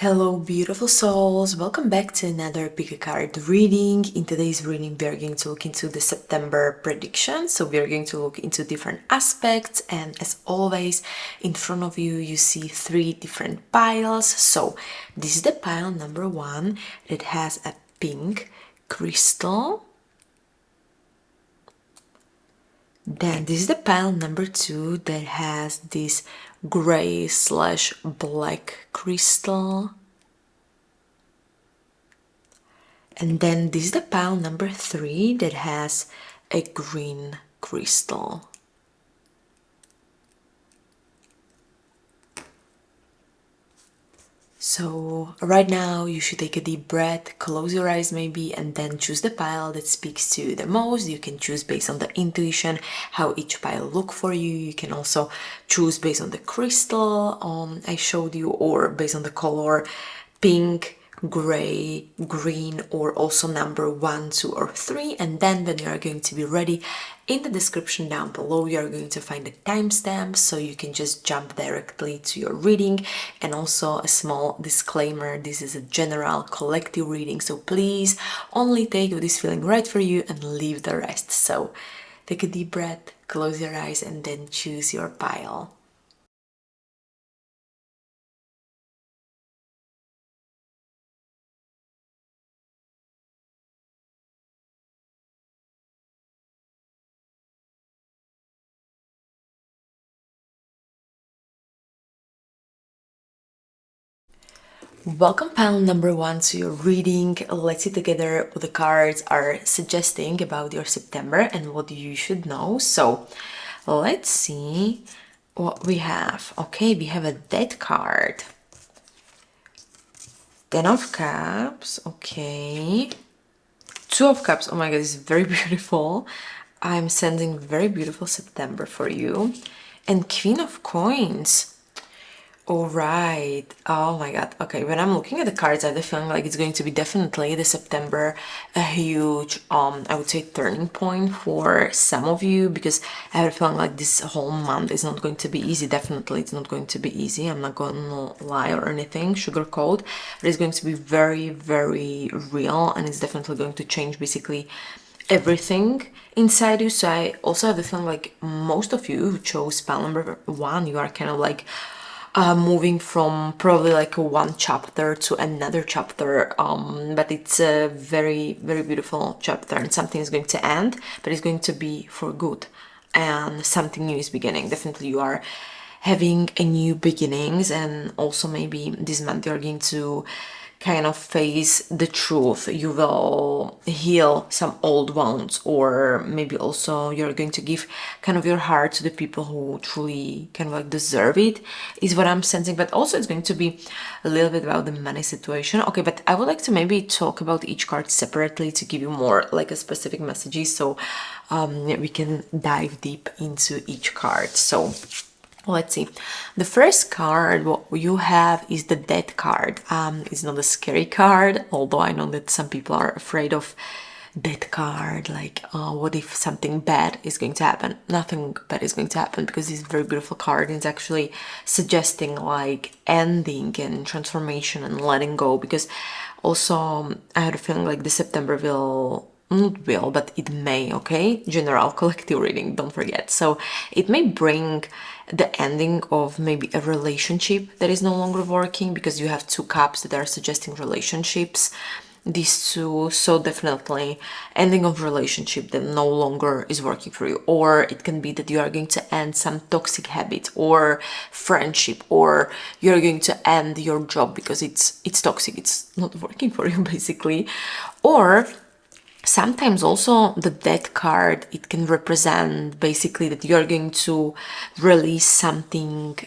Hello beautiful souls, welcome back to another pick a card reading. In today's reading we are going to look into the September prediction, so we are going to look into different aspects, and as always in front of you you see three different piles. So this is the pile number one that has a pink crystal. Then this is the pile number two that has this gray slash black crystal. And then this is the pile number three that has a green crystal. So right now you should take a deep breath, close your eyes maybe, and then choose the pile that speaks to you the most. You can choose based on the intuition how each pile look for you. You can also choose based on the crystal I showed you, or based on the color pink, gray, green, or also number 1, 2, or 3. And then when you are going to be ready, in the description down below you are going to find a timestamp, so you can just jump directly to your reading. And also a small disclaimer, this is a general collective reading, so please only take what is feeling right for you and leave the rest. So take a deep breath, close your eyes, and then choose your pile. Welcome pile number one to your reading. Let's see together what the cards are suggesting about your September and what you should know. So let's see what we have. Okay, we have a Death card. Ten of Cups, okay. Two of Cups, oh my god, this is very beautiful. I'm sending very beautiful September for you. And Queen of Coins. All right. Oh my god. Okay, when I'm looking at the cards, I have the feeling like it's going to be definitely the September a huge I would say turning point for some of you, because I have a feeling like this whole month is not going to be easy. Definitely it's not going to be easy. I'm not going to lie or anything, sugarcoat, but it's going to be very, very real, and it's definitely going to change basically everything inside you. So I also have the feeling like most of you who chose pile number one, you are kind of like moving from probably like one chapter to another chapter, but it's a very, very beautiful chapter, and something is going to end, but it's going to be for good, and something new is beginning. Definitely you are having a new beginnings, and also maybe this month you're going to kind of face the truth. You will heal some old wounds, or maybe also you're going to give kind of your heart to the people who truly kind of like deserve it, is what I'm sensing. But also it's going to be a little bit about the money situation. Okay, but I would like to maybe talk about each card separately to give you more like a specific messages, so we can dive deep into each card. So let's see. The first card what you have is the Death card. It's not a scary card, although I know that some people are afraid of Death card, like what if something bad is going to happen. Nothing bad is going to happen, because this very beautiful card is actually suggesting like ending and transformation and letting go. Because also I had a feeling like this September will, not will, but it may, okay, general collective reading, don't forget. So it may bring the ending of maybe a relationship that is no longer working, because you have two cups that are suggesting relationships, these two. So definitely ending of relationship that no longer is working for you, or it can be that you are going to end some toxic habit or friendship, or you're going to end your job because it's toxic, it's not working for you basically. Or sometimes also the Death card, it can represent basically that you're going to release something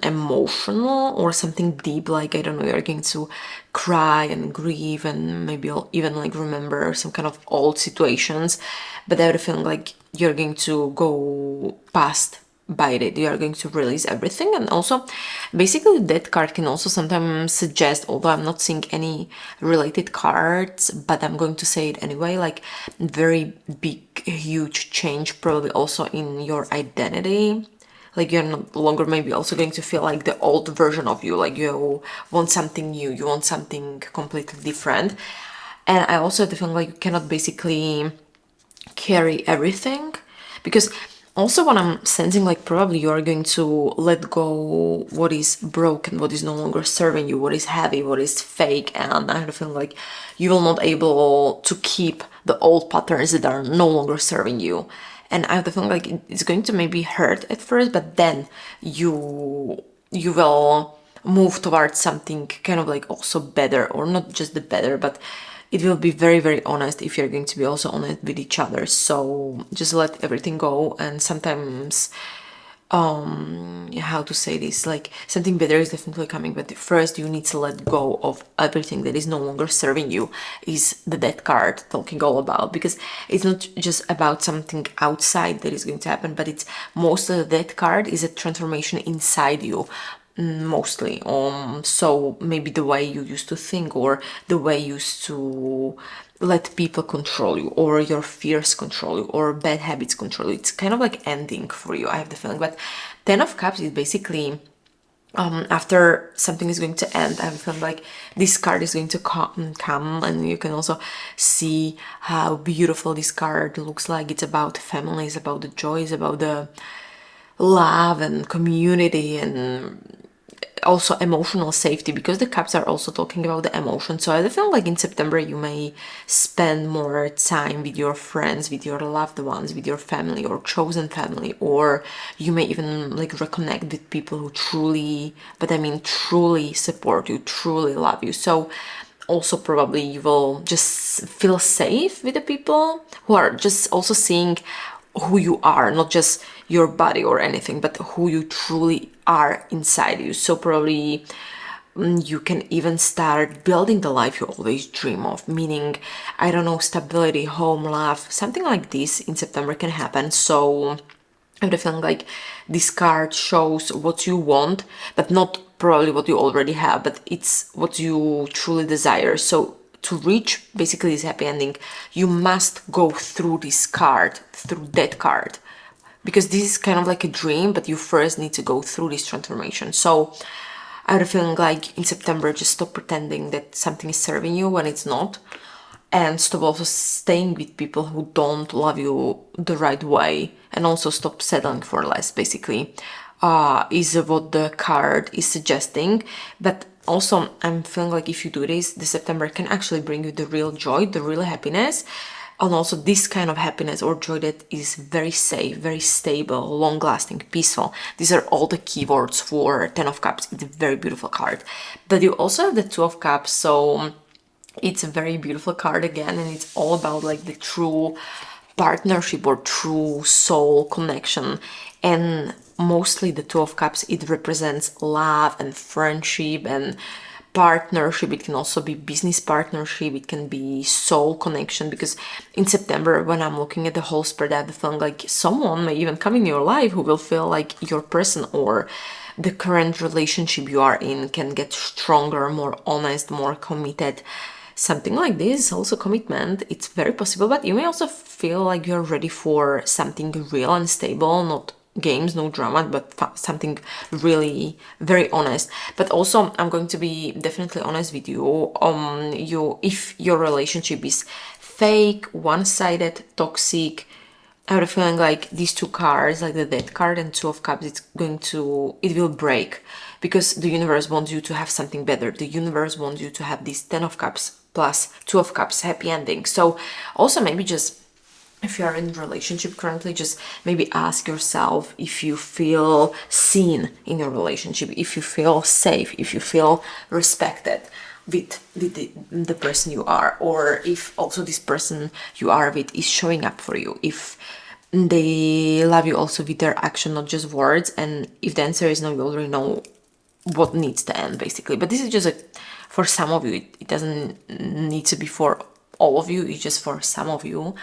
emotional or something deep, like I don't know, you're going to cry and grieve and maybe even like remember some kind of old situations, but I have a feeling like you're going to go past by it, you are going to release everything. And also basically that card can also sometimes suggest, although I'm not seeing any related cards, but I'm going to say it anyway, like very big huge change probably also in your identity, Like you're no longer maybe also going to feel like the old version of you, like you want something new, you want something completely different. And I also have the feeling like you cannot basically carry everything, because also what I'm sensing, like probably you are going to let go what is broken, what is no longer serving you, what is heavy, what is fake, and I have a feeling like you will not able to keep the old patterns that are no longer serving you. And I have the feeling like it's going to maybe hurt at first, but then you will move towards something kind of like also better, or not just the better, but it will be very, very honest if you're going to be also honest with each other. So just let everything go. And sometimes, how to say this, like something better is definitely coming, but first you need to let go of everything that is no longer serving you, is the death card talking all about, because it's not just about something outside that is going to happen, but it's most of the death card is a transformation inside you, mostly. So maybe the way you used to think, or the way you used to let people control you, or your fears control you, or bad habits control you, it's kind of like ending for you, I have the feeling. But 10 of Cups is basically after something is going to end. I have a feeling like this card is going to come, and you can also see how beautiful this card looks like. It's about family, it's about the joy, it's about the love and community, and also emotional safety, because the cups are also talking about the emotion. So I feel like in September you may spend more time with your friends, with your loved ones, with your family or chosen family, or you may even like reconnect with people who truly, but I mean truly support you, truly love you. So also probably you will just feel safe with the people who are just also seeing who you are, not just your body or anything, but who you truly are inside you. So probably you can even start building the life you always dream of, meaning, I don't know, stability, home, love, something like this in September can happen. So I have the feeling like this card shows what you want, but not probably what you already have, but it's what you truly desire. So to reach basically this happy ending, you must go through this card, through that card, because this is kind of like a dream, but you first need to go through this transformation. So I had a feeling like in September, just stop pretending that something is serving you when it's not, and stop also staying with people who don't love you the right way, and also stop settling for less, basically, is what the card is suggesting. But also I'm feeling like if you do this, the September can actually bring you the real joy, the real happiness, and also this kind of happiness or joy that is very safe, very stable, long-lasting, peaceful. These are all the keywords for 10 of Cups. It's a very beautiful card. But you also have the 2 of Cups, so it's a very beautiful card again, and it's all about like the true partnership or true soul connection. And mostly the 2 of Cups, it represents love and friendship and partnership. It can also be business partnership, it can be soul connection, because in September when I'm looking at the whole spread, I have the feeling like someone may even come in your life who will feel like your person, or the current relationship you are in can get stronger, more honest, more committed. Something like this, also commitment, it's very possible. But you may also feel like you're ready for something real and stable, not games, no drama, but something really very honest. But also I'm going to be definitely honest with you. If your relationship is fake, one-sided, toxic, I have a feeling like these 2 cards, like the Death card and 2 of Cups, it will break, because the universe wants you to have something better. The universe wants you to have this 10 of Cups plus 2 of Cups happy ending. So also maybe just, if you are in a relationship currently, just maybe ask yourself if you feel seen in your relationship, if you feel safe, if you feel respected with the person you are, or if also this person you are with is showing up for you, if they love you also with their action, not just words. And if the answer is no, you already know what needs to end, basically. But this is just for some of you. It doesn't need to be for all of you, it's just for some of you.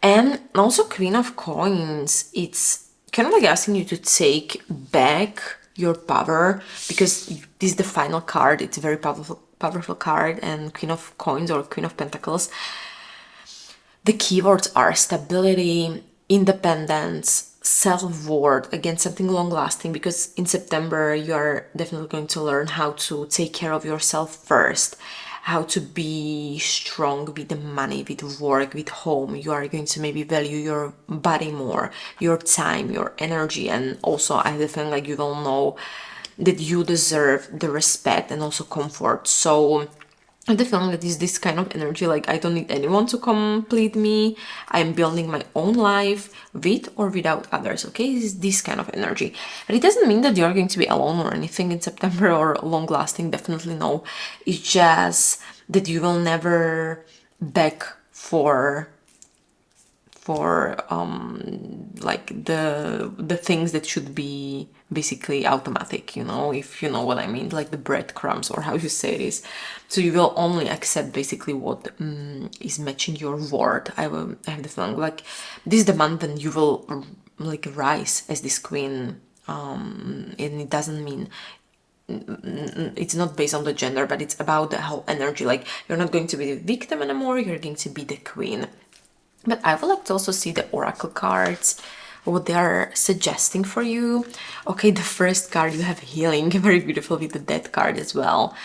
And also Queen of Coins, it's kind of like asking you to take back your power, because this is the final card. It's a very powerful card. And Queen of Coins or Queen of Pentacles, the keywords are stability, independence, self-worth, again something long-lasting, because in September you are definitely going to learn how to take care of yourself first, how to be strong with the money, with work, with home. You are going to maybe value your body more, your time, your energy, and also I feel like you will know that you deserve the respect and also comfort. So I have the feeling that is this kind of energy, like I don't need anyone to complete me. I'm building my own life with or without others, okay? This is this kind of energy. But it doesn't mean that you're going to be alone or anything in September or long lasting, definitely no. It's just that you will never beg for like the things that should be basically automatic, you know, if you know what I mean, like the breadcrumbs or how you say it is. So you will only accept basically what is matching your word. I have the feeling like this is the month when you will like rise as this queen, and it doesn't mean it's not based on the gender, but it's about the whole energy. Like you're not going to be the victim anymore, you're going to be the queen. But I would like to also see the oracle cards, what they are suggesting for you. Okay, the first card, you have healing, very beautiful with the death card as well.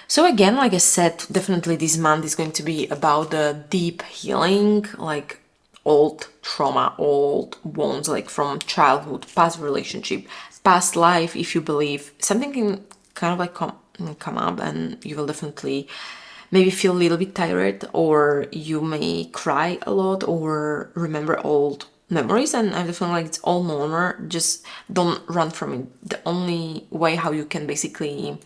So again, like I said, definitely this month is going to be about the deep healing, like old trauma, old wounds, like from childhood, past relationship, past life. If you believe something can kind of like come up, and you will definitely maybe feel a little bit tired, or you may cry a lot or remember old memories, and I have the feeling like it's all normal. Just don't run from it. The only way how you can basically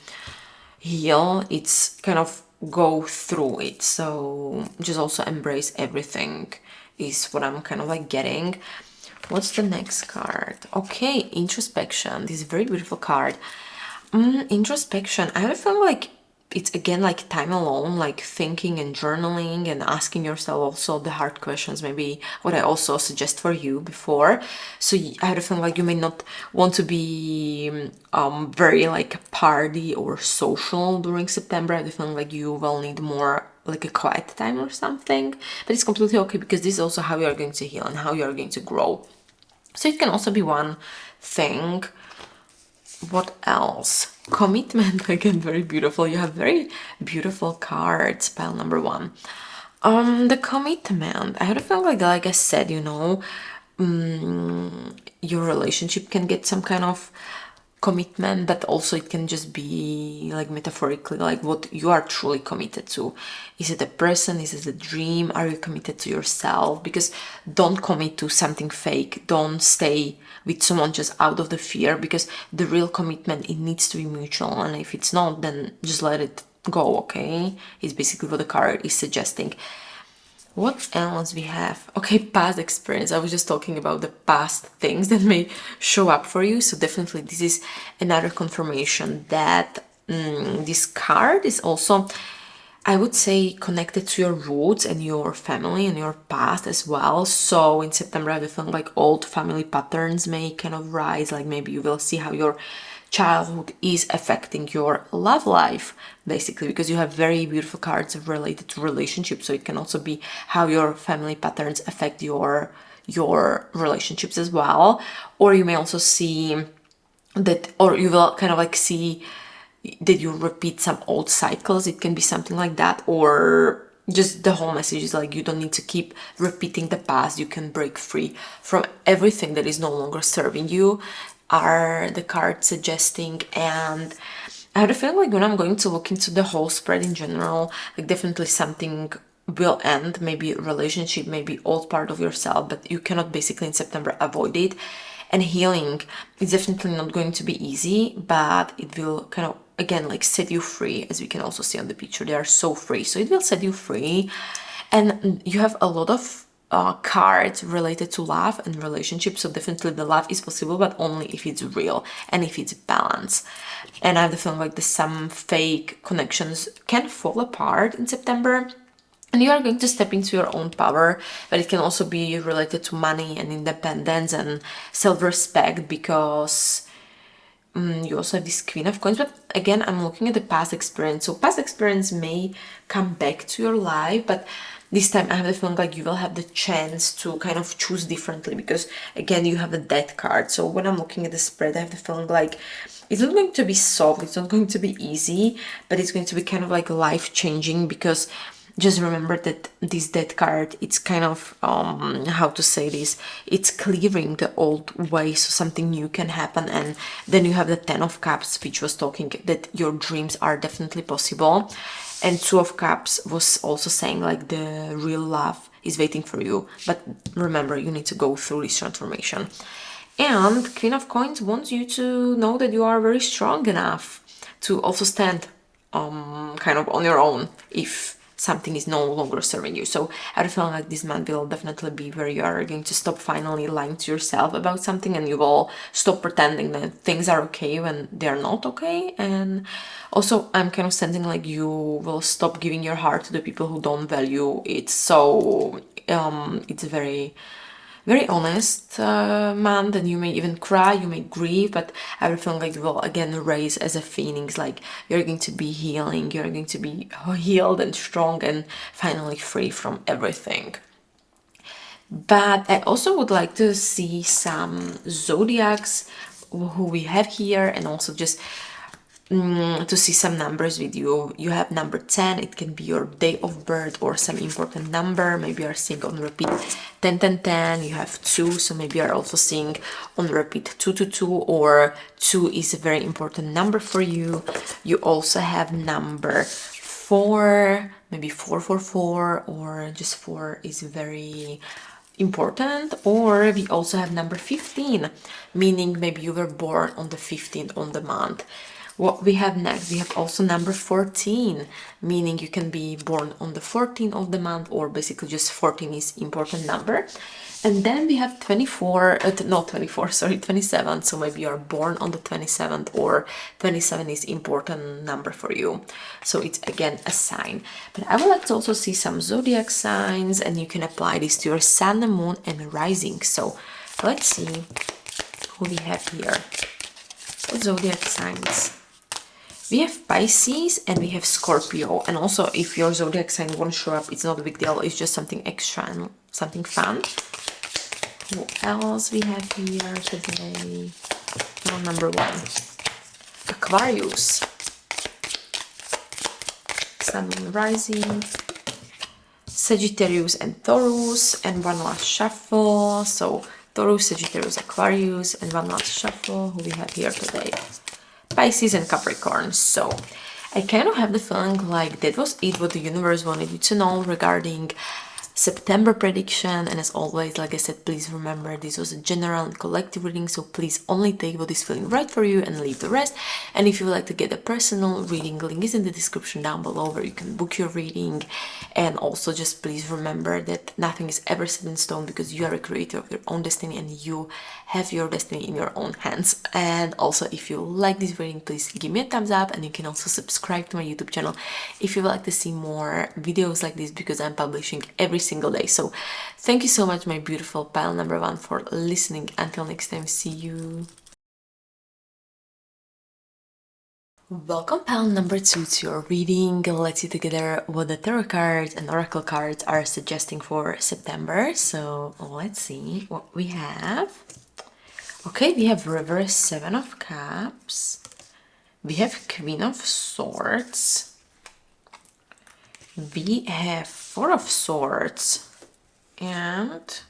heal, it's kind of go through it. So just also embrace everything is what I'm kind of like getting. What's the next card? Okay, introspection. This is a very beautiful card. Introspection. I have a feeling like it's again like time alone, like thinking and journaling and asking yourself also the hard questions, maybe what I also suggest for you before. So I have a feeling like you may not want to be very like party or social during September. I have a feeling like you will need more like a quiet time or something, but it's completely okay, because this is also how you are going to heal and how you are going to grow. So it can also be one thing. What else? Commitment, again, very beautiful. You have very beautiful cards, pile number one. The commitment. I had a feeling like I said, you know, your relationship can get some kind of commitment, but also it can just be like metaphorically, like what you are truly committed to. Is it a person? Is it a dream? Are you committed to yourself? Because don't commit to something fake. Don't stay with someone just out of the fear, because the real commitment, it needs to be mutual, and if it's not, then just let it go. Okay, it's basically what the card is suggesting. What else we have? Okay, past experience. I was just talking about the past things that may show up for you. So definitely this is another confirmation that this card is also, I would say, connected to your roots and your family and your past as well. So in September, I feel like old family patterns may kind of rise. Like maybe you will see how your childhood is affecting your love life, basically, because you have very beautiful cards related to relationships. So it can also be how your family patterns affect your relationships as well. Or you may also see that, or you will kind of like see that you repeat some old cycles. It can be something like that, or just the whole message is like you don't need to keep repeating the past. You can break free from everything that is no longer serving you, are the cards suggesting. And I have a feeling like when I'm going to look into the whole spread in general, like definitely something will end, maybe relationship, maybe old part of yourself, but you cannot basically in September avoid it. And healing is definitely not going to be easy, but it will kind of again like set you free, as we can also see on the picture. They are so free, so it will set you free. And you have a lot of cards related to love and relationships, so definitely the love is possible, but only if it's real and if it's balanced. And I have the feeling like some fake connections can fall apart in September, and you are going to step into your own power. But it can also be related to money and independence and self-respect, because you also have this Queen of Coins. But again, I'm looking at the past experience, so past experience may come back to your life, but this time I have the feeling like you will have the chance to kind of choose differently, because again, you have the death card. So when I'm looking at the spread, I have the feeling like it's not going to be soft, it's not going to be easy, but it's going to be kind of like life-changing, because just remember that this death card, it's kind of how to say this, it's clearing the old way so something new can happen. And then you have the 10 of Cups, which was talking that your dreams are definitely possible, and 2 of Cups was also saying like the real love is waiting for you, but remember, you need to go through this transformation. And Queen of Coins wants you to know that you are very strong enough to also stand kind of on your own if something is no longer serving you. So I feel like this month will definitely be where you are going to stop finally lying to yourself about something, and you will stop pretending that things are okay when they're not okay. And also I'm kind of sensing like you will stop giving your heart to the people who don't value it. So it's very honest month, and you may even cry, you may grieve, but I will feel like you will again rise as a phoenix, like you're going to be healing, you're going to be healed and strong and finally free from everything. But I also would like to see some zodiacs who we have here, and also just to see some numbers with you. You have number 10, it can be your day of birth or some important number. Maybe you're seeing on repeat 10 10 10. You have 2, so maybe you're also seeing on repeat 2 2 2, or 2 is a very important number for you. You also have number 4, maybe 4 4 4, or just 4 is very important. Or we also have number 15, meaning maybe you were born on the 15th on the month. What we have next, we have also number 14, meaning you can be born on the 14th of the month, or basically just 14 is important number. And then we have 24, not 24, sorry, 27. So maybe you're born on the 27th, or 27 is important number for you. So it's again a sign. But I would like to also see some zodiac signs, and you can apply this to your sun, moon, and rising. So let's see who we have here. What zodiac signs? We have Pisces and we have Scorpio. And also, if your zodiac sign won't show up, it's not a big deal. It's just something extra and something fun. Who else we have here today? Oh, number 1. Aquarius. Sun, Moon, Rising. Sagittarius and Taurus. And one last shuffle. So Taurus, Sagittarius, Aquarius, and one last shuffle. Who we have here today? Pisces and Capricorn. So I kind of have the feeling like that was it, what the universe wanted you to know regarding September prediction. And as always, like I said, please remember this was a general and collective reading, so please only take what is feeling right for you and leave the rest. And if you would like to get a personal reading, link is in the description down below where you can book your reading. And also just please remember that nothing is ever set in stone, because you are a creator of your own destiny and you have your destiny in your own hands. And also, if you like this reading, please give me a thumbs up, and you can also subscribe to my YouTube channel if you would like to see more videos like this, because I'm publishing every single day. So thank you so much, my beautiful pile number 1, for listening. Until next time, see you. Welcome, pile number 2, to your reading. Let's see together what the tarot cards and oracle cards are suggesting for September. So let's see what we have. Okay, we have Reverse 7 of Cups. We have Queen of Swords. We have 4 of Swords. And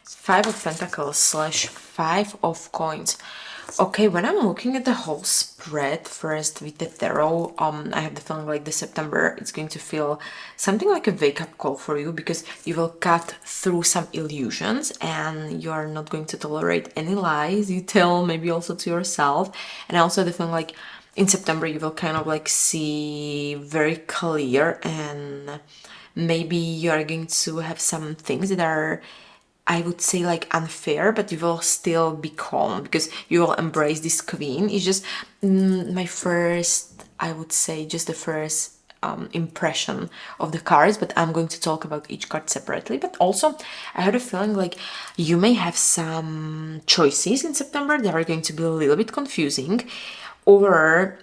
5 of Pentacles / 5 of Coins. Okay, when I'm looking at the whole spread first with the tarot, I have the feeling like this September it's going to feel something like a wake-up call for you, because you will cut through some illusions and you are not going to tolerate any lies you tell, maybe also to yourself. And I also have the feeling like in September you will kind of like see very clear, and maybe you are going to have some things that are, I would say, like unfair, but you will still be calm because you will embrace this queen. It's just my first, I would say, just the first impression of the cards, but I'm going to talk about each card separately. But also, I had a feeling like you may have some choices in September that are going to be a little bit confusing, or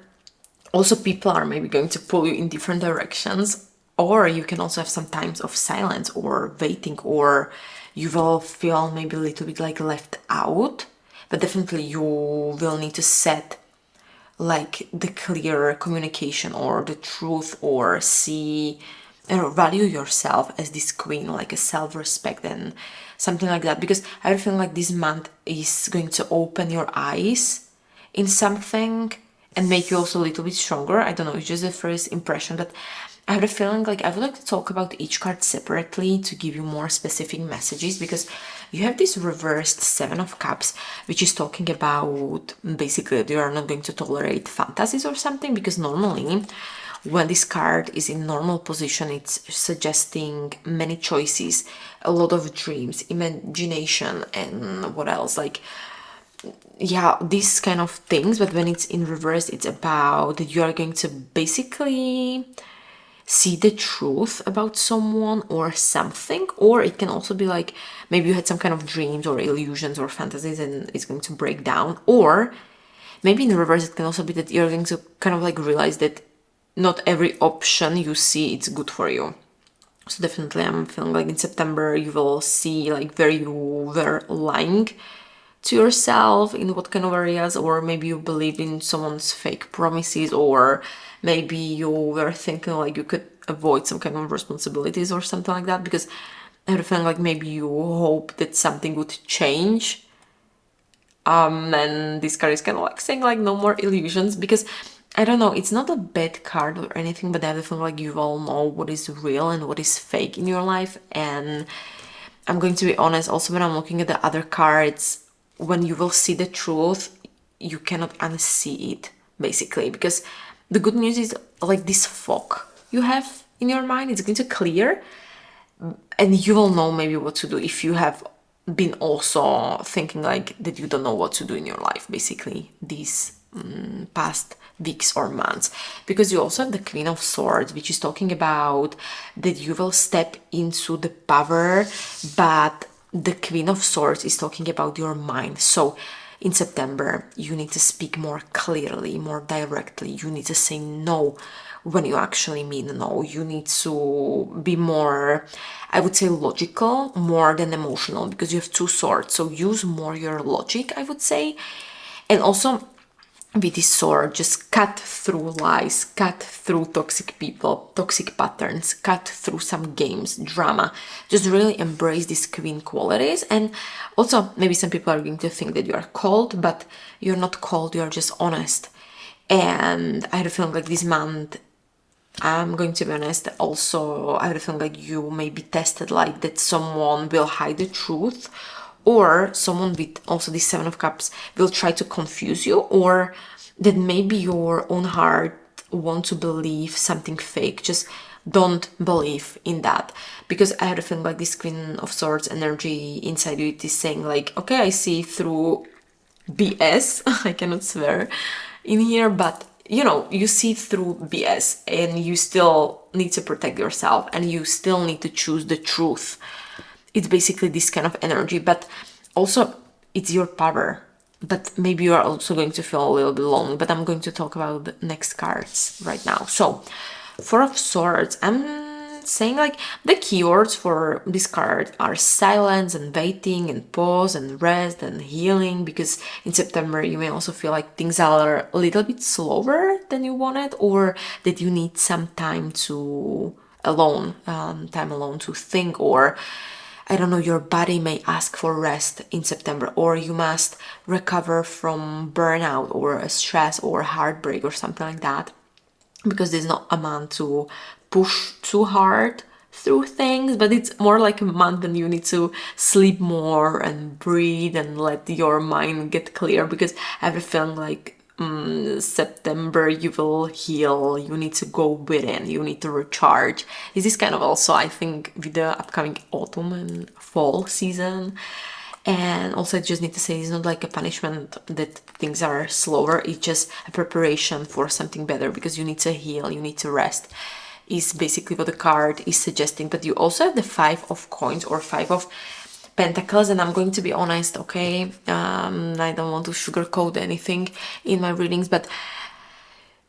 also people are maybe going to pull you in different directions. Or you can also have some times of silence or waiting, or you will feel maybe a little bit like left out, but definitely you will need to set like the clear communication or the truth, or see or value yourself as this queen, like a self-respect and something like that, because I feel like this month is going to open your eyes in something and make you also a little bit stronger. I don't know, it's just the first impression, but I have a feeling like I would like to talk about each card separately to give you more specific messages, because you have this reversed Seven of Cups, which is talking about basically that you are not going to tolerate fantasies or something, because normally when this card is in normal position, it's suggesting many choices, a lot of dreams, imagination, and what else, like, yeah, these kind of things. But when it's in reverse, it's about that you are going to basically see the truth about someone or something. Or it can also be like maybe you had some kind of dreams or illusions or fantasies and it's going to break down. Or maybe in reverse, it can also be that you're going to kind of like realize that not every option you see it's good for you. So definitely I'm feeling like in September you will see like where you were lying to yourself, in what kind of areas, or maybe you believe in someone's fake promises, or maybe you were thinking like you could avoid some kind of responsibilities or something like that, because I have a feeling like maybe you hope that something would change. And this card is kind of like saying like no more illusions, because I don't know, it's not a bad card or anything, but I have a feeling like you all know what is real and what is fake in your life. And I'm going to be honest, also when I'm looking at the other cards, when you will see the truth, you cannot unsee it, basically. Because the good news is like this fog you have in your mind, it's going to clear, and you will know maybe what to do if you have been also thinking like that you don't know what to do in your life, basically, these past weeks or months. Because you also have the Queen of Swords, which is talking about that you will step into the power, but the Queen of Swords is talking about your mind. So in September, you need to speak more clearly, more directly. You need to say no when you actually mean no. You need to be more, I would say, logical more than emotional, because you have two swords. So use more your logic, I would say. And also, with this sword, just cut through lies, cut through toxic people, toxic patterns, cut through some games, drama. Just really embrace these queen qualities. And also, maybe some people are going to think that you are cold, but you're not cold, you're just honest. And I had a feeling like this month, I'm going to be honest, also I had a feeling like you may be tested, like that someone will hide the truth, or someone with also this Seven of Cups will try to confuse you, or that maybe your own heart want to believe something fake. Just don't believe in that, because I had a feeling like this Queen of Swords energy inside you, it is saying like, okay, I see through BS. I cannot swear in here, but you know, you see through BS and you still need to protect yourself and you still need to choose the truth. It's basically this kind of energy, but also it's your power. But maybe you are also going to feel a little bit lonely, but I'm going to talk about the next cards right now. So, Four of Swords, I'm saying like the keywords for this card are silence and waiting and pause and rest and healing, because in September you may also feel like things are a little bit slower than you wanted, or that you need some time to time alone to think, or I don't know, your body may ask for rest in September, or you must recover from burnout or a stress or heartbreak or something like that, because there's not a month to push too hard through things, but it's more like a month when you need to sleep more and breathe and let your mind get clear, because I have a feeling like September you will heal, you need to go within, you need to recharge. Is this kind of also, I think, with the upcoming autumn and fall season. And also I just need to say, it's not like a punishment that things are slower, it's just a preparation for something better, because you need to heal, you need to rest, is basically what the card is suggesting. But you also have the Five of Coins or Five of Pentacles, and I'm going to be honest, okay, I don't want to sugarcoat anything in my readings, but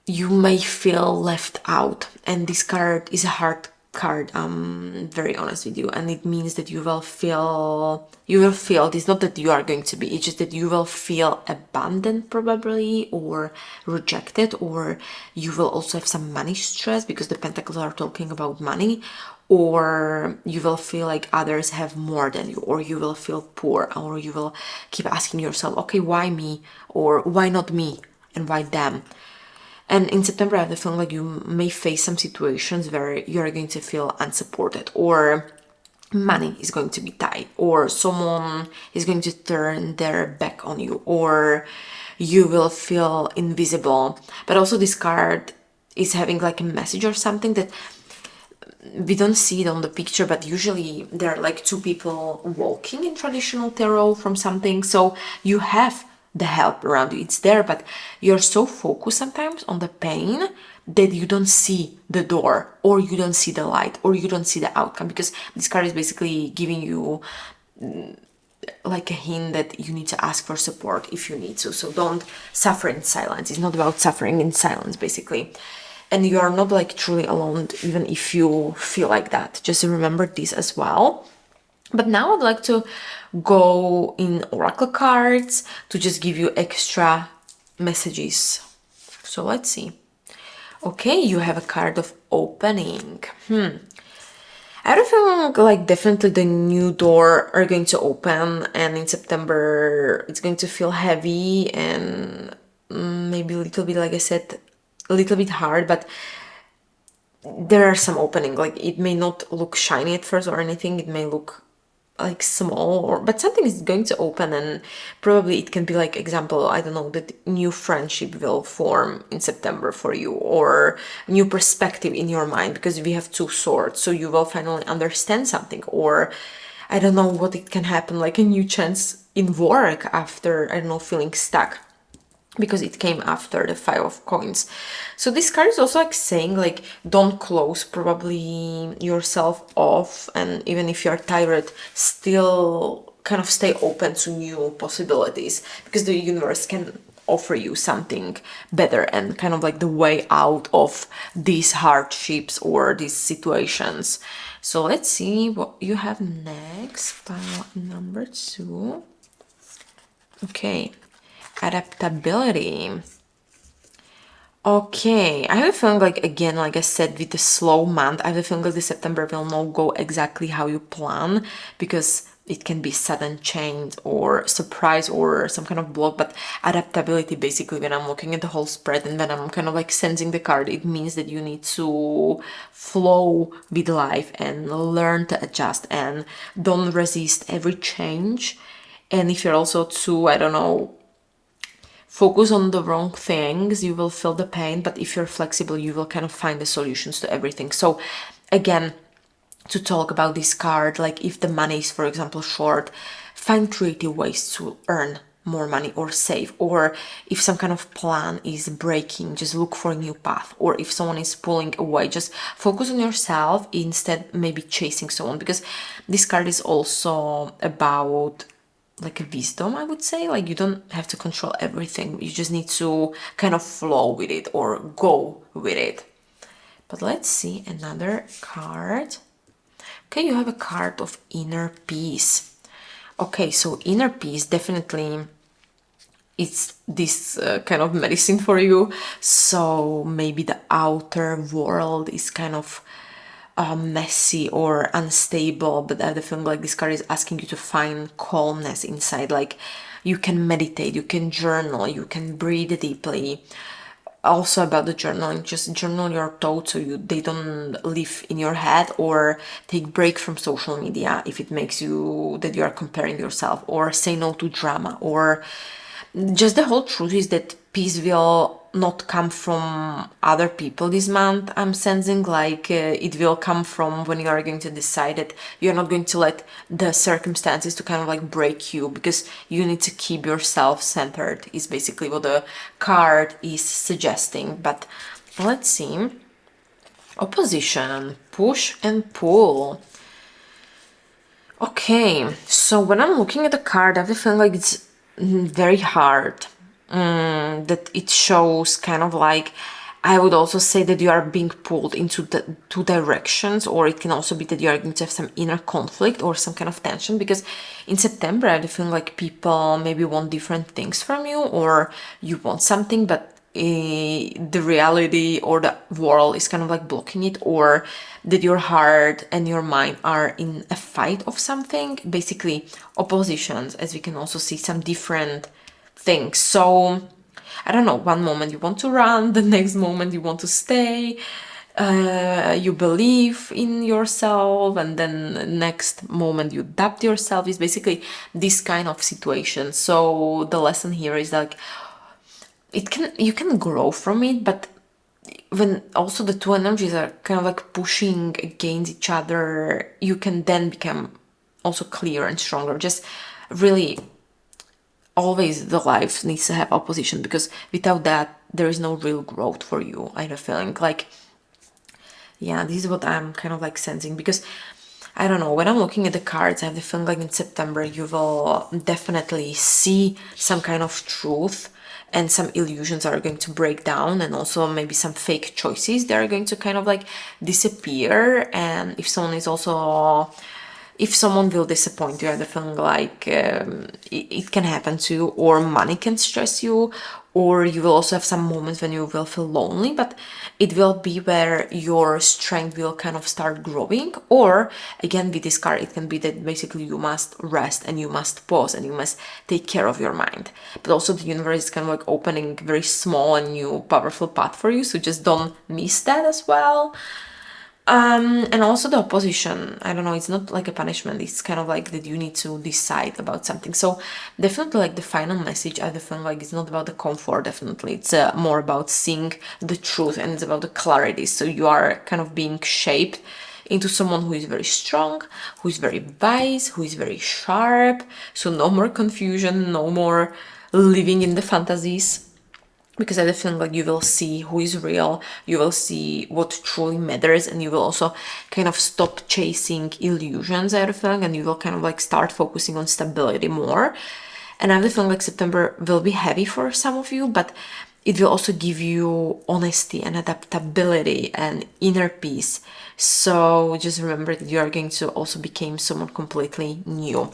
you may feel left out, and this card is a hard card, I'm very honest with you, and it means that you will feel it's not that you are going to be, it's just that you will feel abandoned probably, or rejected, or you will also have some money stress because the pentacles are talking about money, or you will feel like others have more than you, or you will feel poor, or you will keep asking yourself, okay, why me, or why not me, and why them. And in September, I have the feeling like you may face some situations where you're going to feel unsupported, or money is going to be tight, or someone is going to turn their back on you, or you will feel invisible. But also this card is having like a message or something that we don't see it on the picture, but usually there are like two people walking in traditional tarot from something. So you have the help around you, it's there, but you're so focused sometimes on the pain that you don't see the door, or you don't see the light, or you don't see the outcome, because this card is basically giving you like a hint that you need to ask for support if you need to. So don't suffer in silence. It's not about suffering in silence, basically. And you are not like truly alone, even if you feel like that. Just remember this as well. But now I'd like to go in oracle cards to just give you extra messages. So let's see. Okay, you have a card of opening. I don't feel like definitely the new door are going to open, and in September it's going to feel heavy and maybe a little bit, like I said, a little bit hard, but there are some opening. Like it may not look shiny at first or anything, it may look like small, or but something is going to open, and probably it can be like, example, I don't know, that new friendship will form in September for you, or new perspective in your mind, because we have two swords, so you will finally understand something, or I don't know what it can happen, like a new chance in work after, I don't know, feeling stuck, because it came after the Five of Coins. So this card is also like saying, like, don't close probably yourself off, and even if you're tired, still kind of stay open to new possibilities, because the universe can offer you something better and kind of like the way out of these hardships or these situations. So let's see what you have next. Pile number 2. Okay. Adaptability. Okay, I have a feeling like, again, like I said, with the slow month, I have a feeling like the September will not go exactly how you plan, because it can be sudden change or surprise or some kind of block. But adaptability, basically, when I'm looking at the whole spread and when I'm kind of like sensing the card, it means that you need to flow with life and learn to adjust and don't resist every change. And if you're also too, I don't know, focus on the wrong things, you will feel the pain. But if you're flexible, you will kind of find the solutions to everything. So again, to talk about this card, like if the money is, for example, short, find creative ways to earn more money or save. Or if some kind of plan is breaking, just look for a new path. Or if someone is pulling away, just focus on yourself instead maybe chasing someone, because this card is also about like a wisdom, I would say. Like you don't have to control everything, you just need to kind of flow with it or go with it. But let's see another card. Okay, you have a card of inner peace. Okay, so inner peace, definitely it's this kind of medicine for you. So maybe the outer world is kind of messy or unstable, but I have the feeling like this card is asking you to find calmness inside. Like you can meditate, you can journal, you can breathe deeply. Also about the journaling, just journal your thoughts so they don't live in your head, or take break from social media if it makes you that you are comparing yourself, or say no to drama. Or just the whole truth is that peace will not come from other people this month. I'm sensing like it will come from when you are going to decide that you're not going to let the circumstances to kind of like break you, because you need to keep yourself centered is basically what the card is suggesting. But let's see. Opposition, push and pull. Okay, so when I'm looking at the card, I feel like it's very hard. That it shows kind of like I would also say that you are being pulled into the two directions, or it can also be that you are going to have some inner conflict or some kind of tension, because in September I feel like people maybe want different things from you, or you want something, but the reality or the world is kind of like blocking it, or that your heart and your mind are in a fight of something, basically oppositions, as we can also see some different things. So I don't know, one moment you want to run, the next moment you want to stay, you believe in yourself, and then the next moment you doubt yourself. Is basically this kind of situation. So the lesson here is like, you can grow from it, but when also the two energies are kind of like pushing against each other, you can then become also clearer and stronger. Just really, always the life needs to have opposition, because without that there is no real growth for you. I have a feeling like, yeah, this is what I'm kind of like sensing, because I don't know, when I'm looking at the cards, I have the feeling like in September you will definitely see some kind of truth, and some illusions are going to break down, and also maybe some fake choices, they are going to kind of like disappear. And if someone will disappoint you, I have the feeling like it can happen to you, or money can stress you, or you will also have some moments when you will feel lonely, but it will be where your strength will kind of start growing. Or again, with this card, it can be that basically you must rest and you must pause and you must take care of your mind. But also the universe is kind of like opening very small and new powerful path for you, so just don't miss that as well. And also the opposition, I don't know, it's not like a punishment, it's kind of like that you need to decide about something. So definitely like the final message, I feel like it's not about the comfort, definitely it's more about seeing the truth, and it's about the clarity. So you are kind of being shaped into someone who is very strong, who is very wise, who is very sharp. So no more confusion, no more living in the fantasies, because I feel like you will see who is real, you will see what truly matters, and you will also kind of stop chasing illusions, I feel, and you will kind of like start focusing on stability more. And I feel like September will be heavy for some of you, but it will also give you honesty and adaptability and inner peace. So just remember that you are going to also become someone completely new.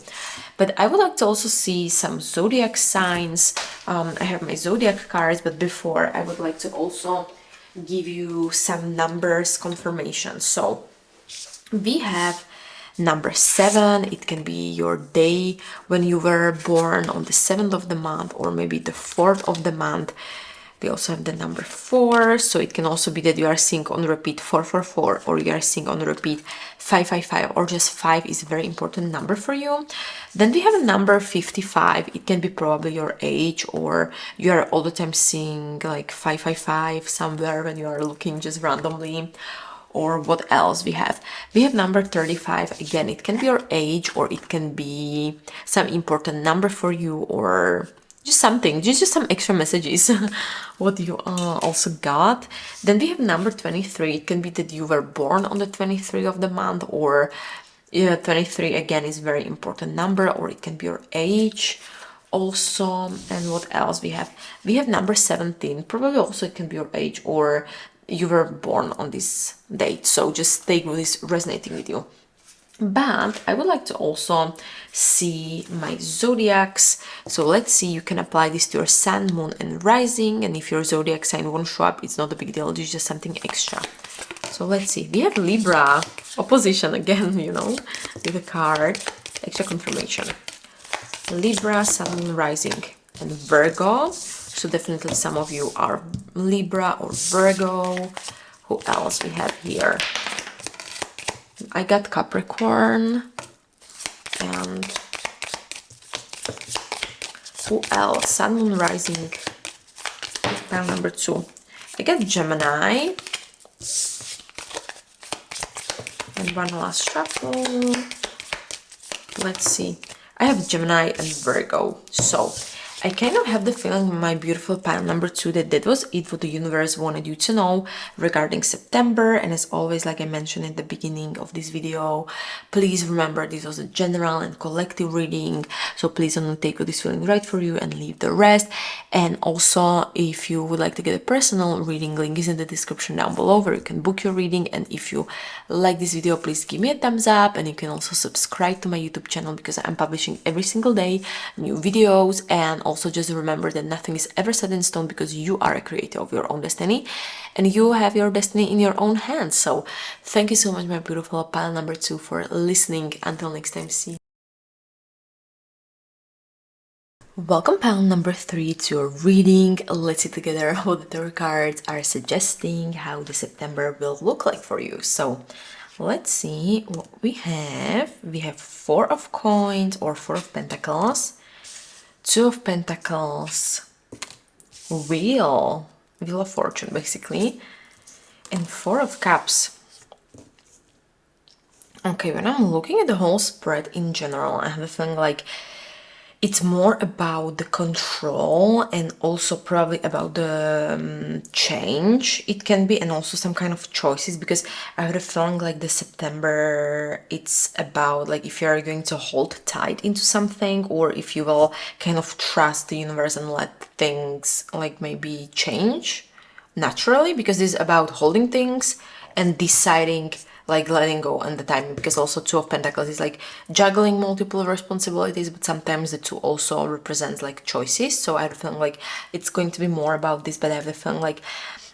But I would like to also see some zodiac signs. I have my zodiac cards, but before I would like to also give you some numbers confirmation. So we have number 7. It can be your day when you were born, on the 7th of the month, or maybe the 4th of the month. We also have the number 4, so it can also be that you are seeing on repeat 444, or you are seeing on repeat 555, or just 5 is a very important number for you. Then we have a number 55. It can be probably your age, or you are all the time seeing like 555 somewhere when you are looking just randomly. Or what else we have? We have number 35. Again, it can be your age, or it can be some important number for you, or just something, just some extra messages what you also got. Then we have number 23. It can be that you were born on the 23rd of the month, or 23 again is very important number, or it can be your age also. And what else we have? We have number 17. Probably also it can be your age, or you were born on this date. So just take this resonating with you. But I would like to also see my zodiacs. So let's see, you can apply this to your sun, moon, and rising. And if your zodiac sign won't show up, it's not a big deal, it's just something extra. So let's see, we have Libra, opposition again, you know, with a card, extra confirmation. Libra, sun, moon, rising, and Virgo. So definitely some of you are Libra or Virgo. Who else we have here? I got Capricorn, and who else? Sun, Moon, Rising, pile number 2. I got Gemini, and one last shuffle. Let's see. I have Gemini and Virgo. So I kind of have the feeling, my beautiful pile number 2, that that was it what the universe wanted you to know regarding September. And as always, like I mentioned in the beginning of this video, please remember this was a general and collective reading, so please don't take what is feeling right for you and leave the rest. And also, if you would like to get a personal reading, link is in the description down below where you can book your reading. And if you like this video, please give me a thumbs up, and you can also subscribe to my YouTube channel because I'm publishing every single day new videos. And also just remember that nothing is ever set in stone, because you are a creator of your own destiny and you have your destiny in your own hands. So thank you so much, my beautiful pile number 2, for listening. Until next time, see you. Welcome, pile number 3, to your reading. Let's see together what the tarot cards are suggesting, how the September will look like for you. So let's see what we have. We have 4 of coins or 4 of pentacles, 2 of pentacles, wheel of fortune basically, and 4 of cups. Okay, when I'm looking at the whole spread in general, I have a feeling like it's more about the control and also probably about the change it can be, and also some kind of choices, because I have a feeling like the September, it's about like if you are going to hold tight into something, or if you will kind of trust the universe and let things like maybe change naturally, because this is about holding things and deciding, like letting go and the timing, because also 2 of pentacles is like juggling multiple responsibilities, but sometimes the 2 also represents like choices. So I have a feeling like it's going to be more about this, but I have a feeling like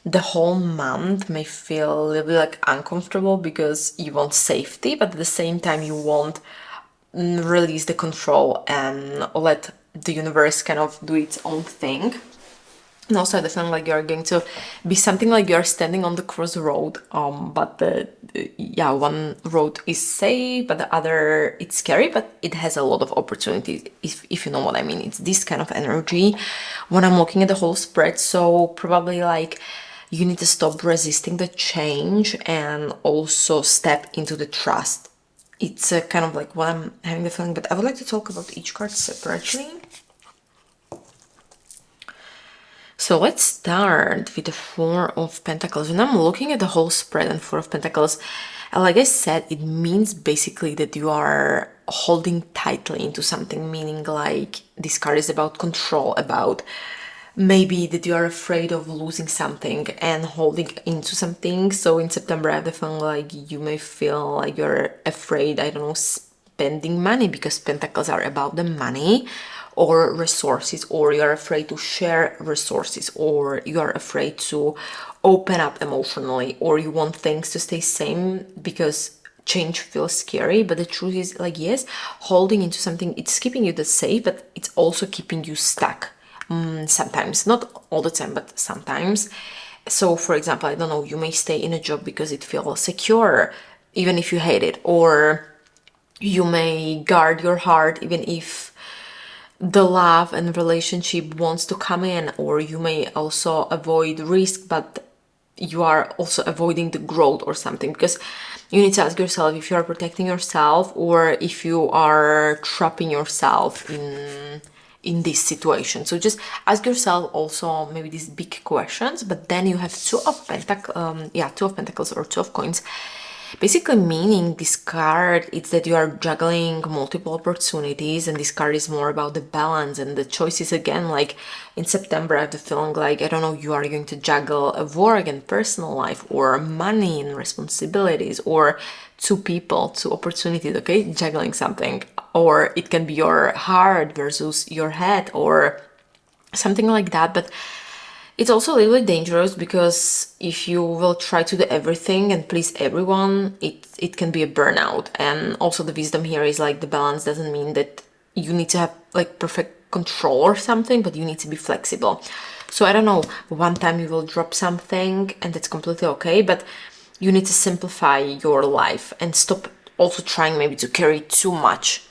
the whole month may feel a little bit like uncomfortable because you want safety, but at the same time you want release the control and let the universe kind of do its own thing. And also the feeling like you're going to be something like you're standing on the crossroad, but yeah, one road is safe, but the other, it's scary, but it has a lot of opportunities, if you know what I mean. It's this kind of energy when I'm looking at the whole spread. So probably like you need to stop resisting the change and also step into the trust. It's kind of like what I'm having the feeling, but I would like to talk about each card separately. So let's start with the 4 of Pentacles. When I'm looking at the whole spread and 4 of Pentacles, like I said, it means basically that you are holding tightly into something, meaning like this card is about control, about maybe that you are afraid of losing something and holding into something. So in September, I have the feeling like you may feel like you're afraid, I don't know, spending money, because pentacles are about the money or resources, or you're afraid to share resources, or you're afraid to open up emotionally, or you want things to stay same because change feels scary. But the truth is, like, yes, holding into something, it's keeping you the safe, but it's also keeping you stuck. Sometimes, not all the time, but sometimes. So for example, I don't know, you may stay in a job because it feels secure even if you hate it, or you may guard your heart even if the love and relationship wants to come in, or you may also avoid risk, but you are also avoiding the growth or something, because you need to ask yourself if you are protecting yourself or if you are trapping yourself in this situation. So just ask yourself also maybe these big questions. But then you have 2 of Pentacles or 2 of Coins. Basically meaning this card, it's that you are juggling multiple opportunities, and this card is more about the balance and the choices. Again, like in September, I have the feeling like, I don't know, you are going to juggle a work and personal life, or money and responsibilities, or 2 people, 2 opportunities, okay? Juggling something. Or it can be your heart versus your head, or something like that. But it's also a little bit dangerous, because if you will try to do everything and please everyone, it can be a burnout. And also the wisdom here is like the balance doesn't mean that you need to have like perfect control or something, but you need to be flexible. So I don't know, one time you will drop something and that's completely okay, but you need to simplify your life and stop also trying maybe to carry too much,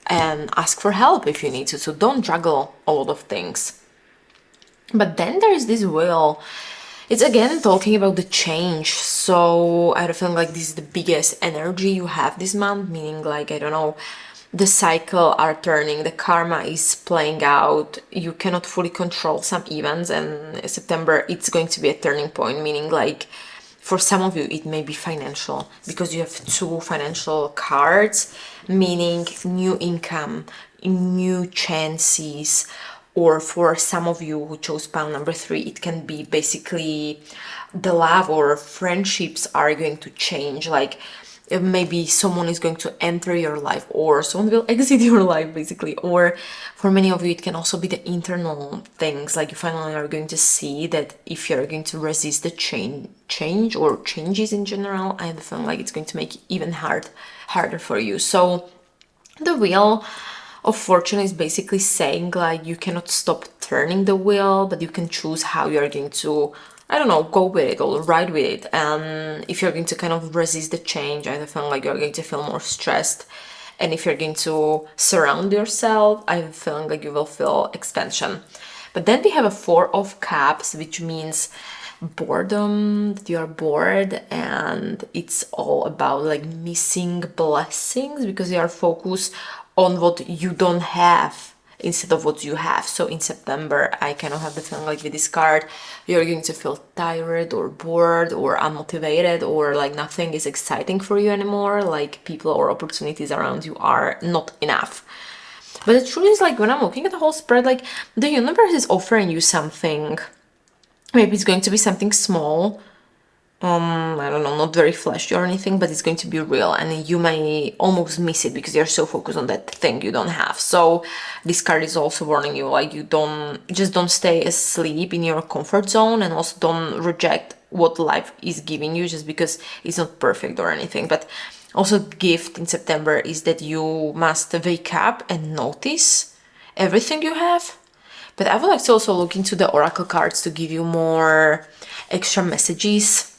and ask for help if you need to. So don't juggle a lot of things. But then there's this wheel. It's again talking about the change. So I have a feeling like this is the biggest energy you have this month, meaning like, I don't know, the cycle are turning, the karma is playing out. You cannot fully control some events, and September it's going to be a turning point, meaning like for some of you it may be financial, because you have two financial cards, meaning new income, new chances. Or for some of you who chose pile number 3, it can be basically the love or friendships are going to change. Like maybe someone is going to enter your life, or someone will exit your life basically. Or for many of you it can also be the internal things, like you finally are going to see that if you're going to resist the change or changes in general, I have a feeling like it's going to make it even harder for you. So the wheel of fortune is basically saying like you cannot stop turning the wheel, but you can choose how you're going to, I don't know, go with it or ride with it. And if you're going to kind of resist the change, I feel like you're going to feel more stressed. And if you're going to surround yourself, I have a feeling like you will feel expansion. But then we have a 4 of Cups, which means boredom, that you are bored, and it's all about like missing blessings because you are focused on what you don't have instead of what you have. So in September, I kind of have the feeling like with this card, you're going to feel tired or bored or unmotivated, or like nothing is exciting for you anymore, like people or opportunities around you are not enough. But the truth is, like when I'm looking at the whole spread, like the universe is offering you something. Maybe it's going to be something small, I don't know, not very flashy or anything, but it's going to be real, and you may almost miss it because you're so focused on that thing you don't have. So this card is also warning you, like you don't stay asleep in your comfort zone, and also don't reject what life is giving you just because it's not perfect or anything. But also gift in September is that you must wake up and notice everything you have. But I would like to also look into the oracle cards to give you more extra messages.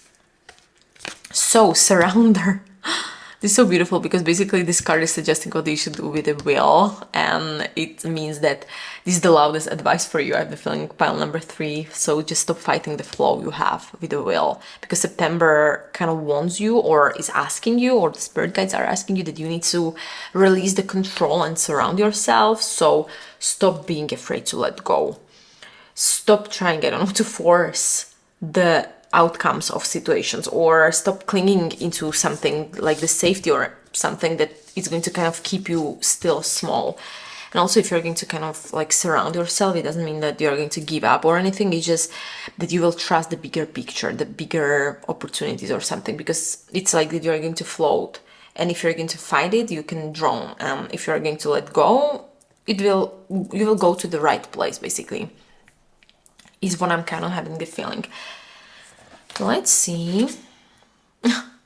So surrounder. This is so beautiful because basically this card is suggesting what you should do with the wheel, and it means that this is the loudest advice for you. I have the feeling pile number 3. So just stop fighting the flow you have with the wheel, because September kind of wants you, or is asking you, or the spirit guides are asking you that you need to release the control and surround yourself. So stop being afraid to let go. Stop trying, I don't know, to force the outcomes of situations, or stop clinging into something like the safety or something that is going to kind of keep you still small. And also, if you're going to kind of like surround yourself, it doesn't mean that you're going to give up or anything. It's just that you will trust the bigger picture, the bigger opportunities or something, because it's like that you're going to float. And if you're going to fight it, you can drown. If you're going to let go, you will go to the right place, basically, is what I'm kind of having the feeling. Let's see.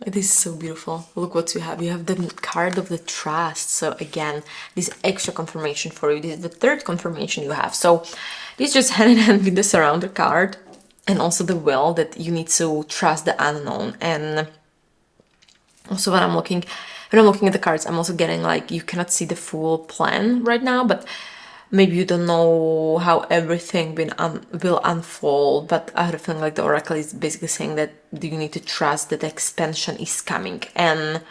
This is so beautiful. Look what you have. You have the card of the trust. So again, this extra confirmation for you. This is the 3rd confirmation you have. So this just hand in hand with the surrounder card, and also the will, that you need to trust the unknown. And also when I'm looking at the cards, I'm also getting like you cannot see the full plan right now, but maybe you don't know how everything will unfold. But I have a feeling like the oracle is basically saying that you need to trust that expansion is coming. And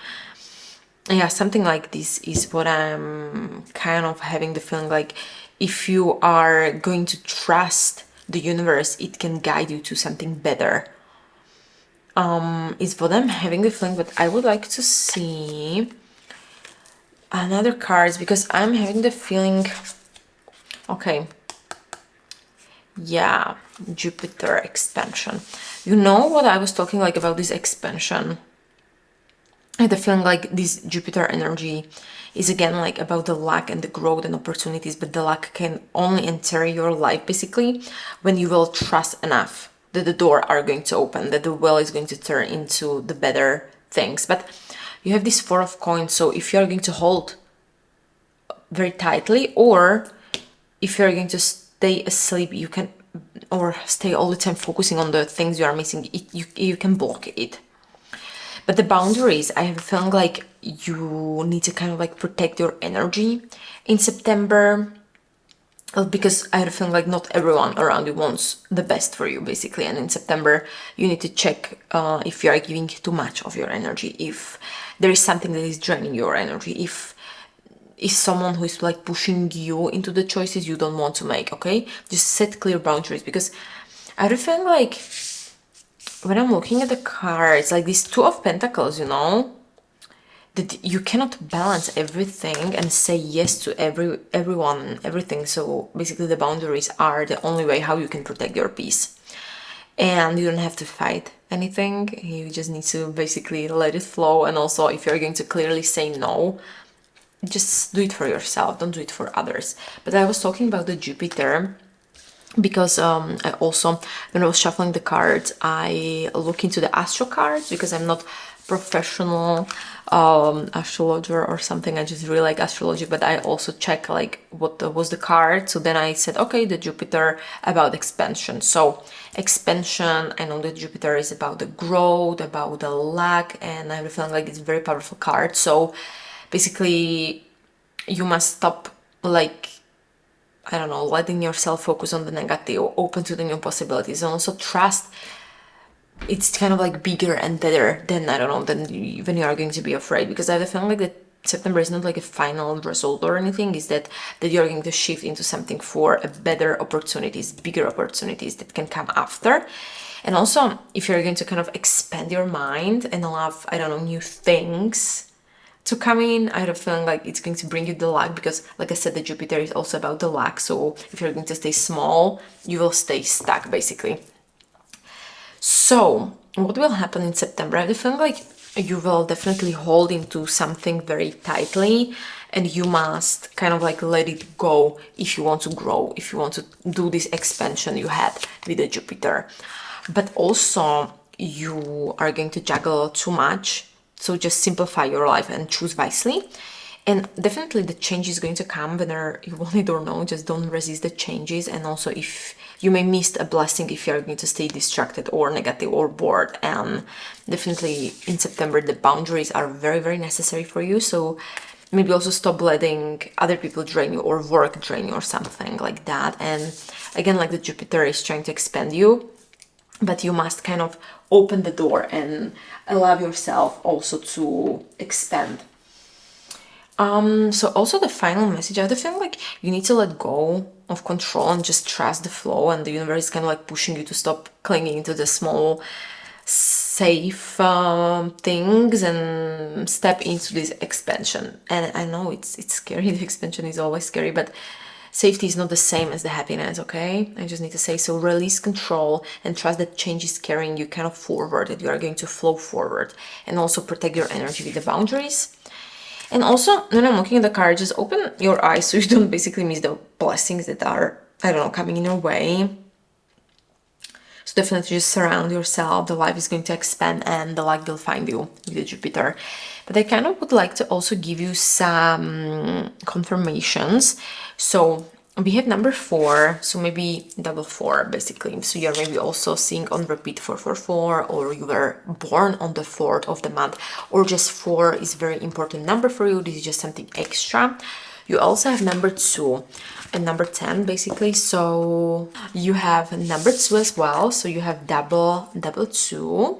yeah, something like this is what I'm kind of having the feeling like, if you are going to trust the universe, it can guide you to something better. Is what I'm having the feeling. But I would like to see another cards, because I'm having the feeling. Okay, yeah, Jupiter expansion. You know what I was talking like about this expansion? I had the feeling like this Jupiter energy is again like about the luck and the growth and opportunities, but the luck can only enter your life basically when you will trust enough that the door are going to open, that the well is going to turn into the better things. But you have this 4 of coins, so if you're going to hold very tightly, or if you're going to stay asleep, you can, or stay all the time focusing on the things you are missing, you can block it. But the boundaries, I have a feeling like you need to kind of like protect your energy in September, because I have a feeling like not everyone around you wants the best for you basically. And in September you need to check if you are giving too much of your energy, if there is something that is draining your energy, if is someone who is like pushing you into the choices you don't want to make, okay? Just set clear boundaries, because I do feel like when I'm looking at the cards, like this Two of Pentacles, you know, that you cannot balance everything and say yes to everyone and everything. So basically the boundaries are the only way how you can protect your peace. And you don't have to fight anything. You just need to basically let it flow. And also, if you're going to clearly say no, just do it for yourself, don't do it for others. But I was talking about the Jupiter because I also, when I was shuffling the cards, I look into the astro cards, because I'm not professional astrologer or something. I just really like astrology, but I also check like what was the card. So then I said, okay, the Jupiter about expansion. So expansion, I know that Jupiter is about the growth, about the lack, and I'm feeling like it's a very powerful card. So basically you must stop, like, I don't know, letting yourself focus on the negative, open to the new possibilities, and also trust it's kind of like bigger and better than, I don't know, than when you are going to be afraid. Because I have a feeling like that September is not like a final result or anything, is that you're going to shift into something for a better opportunities, bigger opportunities that can come after. And also, if you're going to kind of expand your mind and allow, I don't know, new things to come in, I have a feeling like it's going to bring you the luck, because like I said, the Jupiter is also about the luck. So if you're going to stay small, you will stay stuck basically. So what will happen in September? I have a feeling like you will definitely hold into something very tightly, and you must kind of like let it go if you want to grow, if you want to do this expansion you had with the Jupiter. But also you are going to juggle too much. So just simplify your life and choose wisely. And definitely the change is going to come whether you want it or no. Just don't resist the changes. And also, if you may miss a blessing if you're going to stay distracted or negative or bored. And definitely in September, the boundaries are very, very necessary for you. So maybe also stop letting other people drain you or work drain you or something like that. And again, like the Jupiter is trying to expand you, but you must kind of open the door and allow yourself also to expand. So also the final message, I feel like you need to let go of control and just trust the flow, and the universe is kind of like pushing you to stop clinging to the small, safe things and step into this expansion. And I know it's scary, the expansion is always scary, but safety is not the same as the happiness, okay? I just need to say, so release control and trust that change is carrying you kind of forward, that you are going to flow forward, and also protect your energy with the boundaries. And also, when I'm looking at the card, just open your eyes so you don't basically miss the blessings that are, I don't know, coming in your way. So definitely just surround yourself. The life is going to expand and the luck will find you with the Jupiter. But I kind of would like to also give you some confirmations. So we have number 4, so maybe double 4 basically. So you're maybe also seeing on repeat 444, or you were born on the 4th of the month, or just 4 is very important number for you. This is just something extra. You also have number 2 and number 10 basically. So you have number 2 as well. So you have double 2.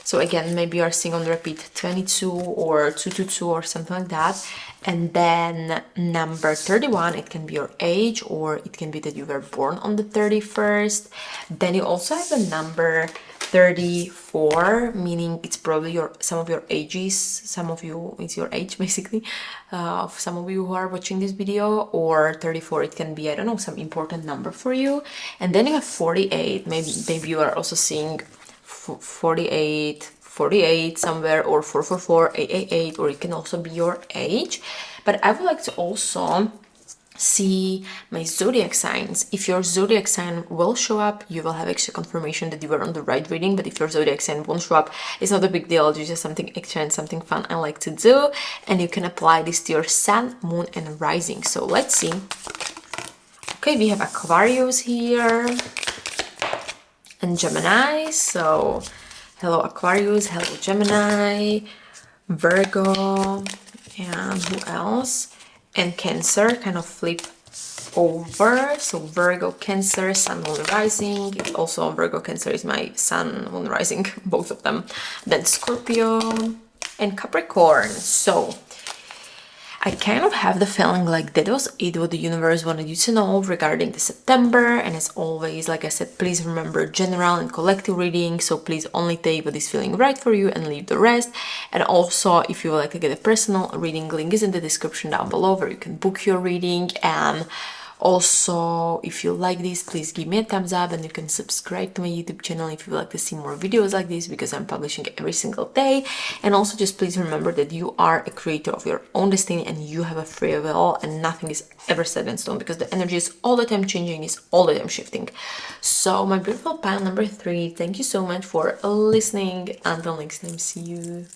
So again, maybe you are seeing on repeat 22 or 222 or something like that. And then number 31, it can be your age, or it can be that you were born on the 31st. Then you also have the number 34, meaning it's probably some of your ages, some of you, it's your age basically, of some of you who are watching this video. Or 34, it can be, I don't know, some important number for you. And then you have 48, maybe you are also seeing 48 somewhere, or 444, 888, or it can also be your age. But I would like to also see my zodiac signs. If your zodiac sign will show up, you will have extra confirmation that you were on the right reading. But if your zodiac sign won't show up, it's not a big deal. It's just something extra and something fun I like to do. And you can apply this to your sun, moon, and rising. So let's see. Okay, we have Aquarius here and Gemini. So hello Aquarius, hello Gemini, Virgo, and who else? And Cancer, kind of flip over. So Virgo, Cancer, Sun, Moon, Rising. Also Virgo, Cancer is my Sun, Moon, Rising, both of them. Then Scorpio and Capricorn. So I kind of have the feeling like that was it what the universe wanted you to know regarding the September. And as always, like I said, please remember general and collective reading, so please only take what is feeling right for you and leave the rest. And also, if you would like to get a personal reading, link is in the description down below where you can book your reading. And also, if you like this, please give me a thumbs up, and you can subscribe to my YouTube channel if you would like to see more videos like this, because I'm publishing every single day. And also, just please remember that you are a creator of your own destiny and you have a free will, and nothing is ever set in stone, because the energy is all the time changing, is all the time shifting. So my beautiful pile number 3, thank you so much for listening. Until next time, see you.